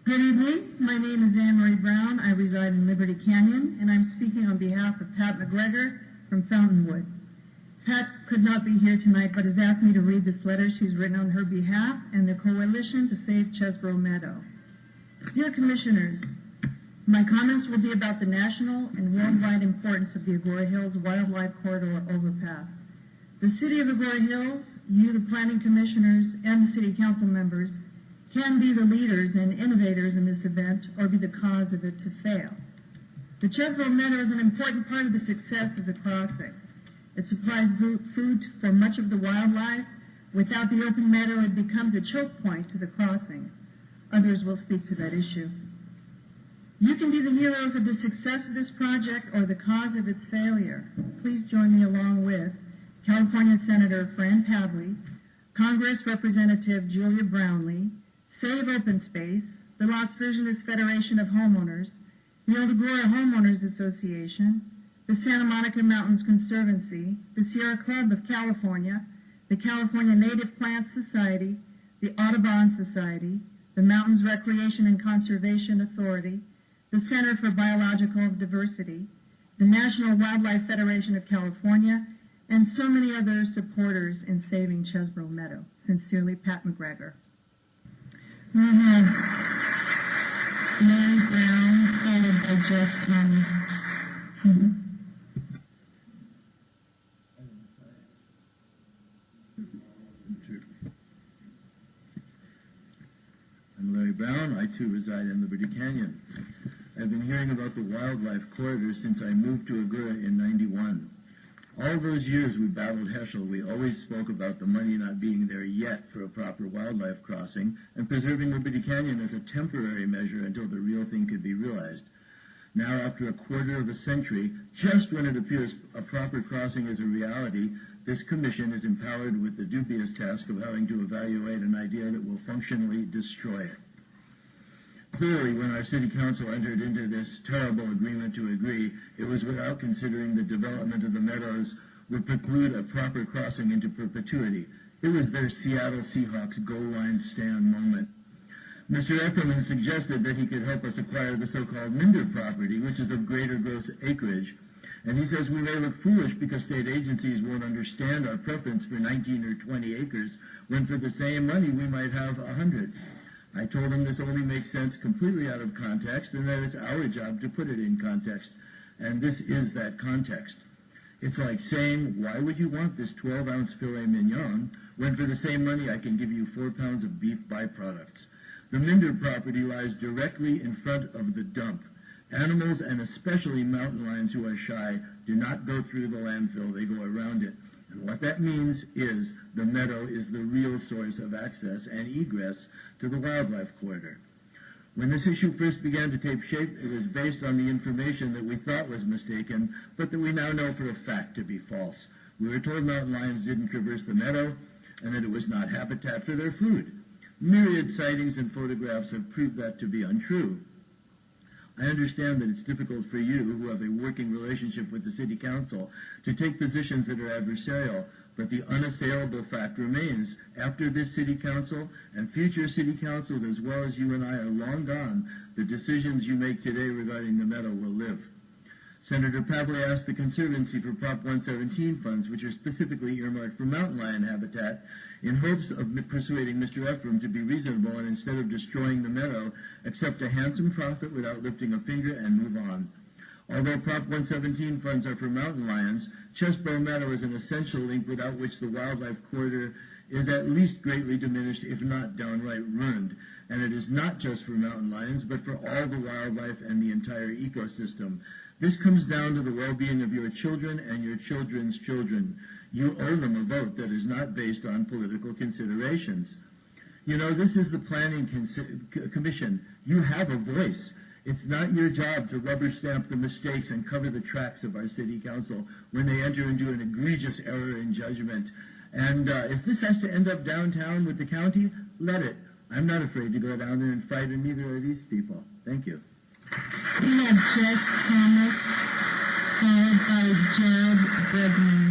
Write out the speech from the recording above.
Good evening. My name is Anne Marie Brown. I reside in Liberty Canyon, and I'm speaking on behalf of Pat McGregor from Fountainwood. Pat could not be here tonight, but has asked me to read this letter she's written on her behalf and the Coalition to Save Chesbrough Meadow. Dear Commissioners, my comments will be about the national and worldwide importance of the Agora Hills Wildlife Corridor Overpass. The City of Agora Hills, you, the Planning Commissioners, and the City Council members can be the leaders and innovators in this event or be the cause of it to fail. The Chesbrough Meadow is an important part of the success of the crossing. It supplies food for much of the wildlife. Without the open meadow, it becomes a choke point to the crossing. Others will speak to that issue. You can be the heroes of the success of this project or the cause of its failure. Please join me along with California Senator Fran Pavley, Congress Representative Julia Brownlee, Save Open Space, the Las Virgenes Federation of Homeowners, the Old Agora Homeowners Association, the Santa Monica Mountains Conservancy, the Sierra Club of California, the California Native Plants Society, the Audubon Society, the Mountains Recreation and Conservation Authority, the Center for Biological Diversity, the National Wildlife Federation of California, and so many other supporters in saving Chesbrough Meadow. Sincerely, Pat McGregor. We have Mary Brown, followed by Jess Thomas. I'm Larry Brown. I too reside in Liberty Canyon. I've been hearing about the wildlife corridor since I moved to Agora in '91. All those years we battled Heschel, we always spoke about the money not being there yet for a proper wildlife crossing and preserving Liberty Canyon as a temporary measure until the real thing could be realized. Now, after a quarter of a century, just when it appears a proper crossing is a reality, this commission is empowered with the dubious task of having to evaluate an idea that will functionally destroy it. Clearly, when our city council entered into this terrible agreement to agree, it was without considering the development of the meadows would preclude a proper crossing into perpetuity. It was their Seattle Seahawks goal line stand moment. Mr. Efferman suggested that he could help us acquire the so-called Minder property, which is of greater gross acreage. And he says we may look foolish because state agencies won't understand our preference for 19 or 20 acres, when for the same money we might have 100. I told him this only makes sense completely out of context and that it's our job to put it in context. And this is that context. It's like saying, why would you want this 12-ounce filet mignon when for the same money I can give you 4 pounds of beef byproducts? The Minder property lies directly in front of the dump. Animals, and especially mountain lions who are shy, do not go through the landfill, they go around it. And what that means is the meadow is the real source of access and egress to the wildlife corridor. When this issue first began to take shape, it was based on the information that we thought was mistaken, but that we now know for a fact to be false. We were told mountain lions didn't traverse the meadow, and that it was not habitat for their food. Myriad sightings and photographs have proved that to be untrue. I understand that it's difficult for you, who have a working relationship with the City Council, to take positions that are adversarial, but the unassailable fact remains. After this City Council and future City Councils, as well as you and I, are long gone, the decisions you make today regarding the meadow will live. Senator Pavley asked the Conservancy for Prop 117 funds, which are specifically earmarked for mountain lion habitat, in hopes of persuading Mr. Ephraim to be reasonable and, instead of destroying the meadow, accept a handsome profit without lifting a finger and move on. Although Prop 117 funds are for mountain lions, Chesbrough Meadow is an essential link without which the wildlife corridor is at least greatly diminished, if not downright ruined. And it is not just for mountain lions, but for all the wildlife and the entire ecosystem. This comes down to the well-being of your children and your children's children. You owe them a vote that is not based on political considerations. You know, this is the Planning Commission. You have a voice. It's not your job to rubber stamp the mistakes and cover the tracks of our City Council when they enter into an egregious error in judgment. And if this has to end up downtown with the county, let it. I'm not afraid to go down there and fight, and neither are these people. Thank you. We have Jess Thomas, followed by Jared Bregman.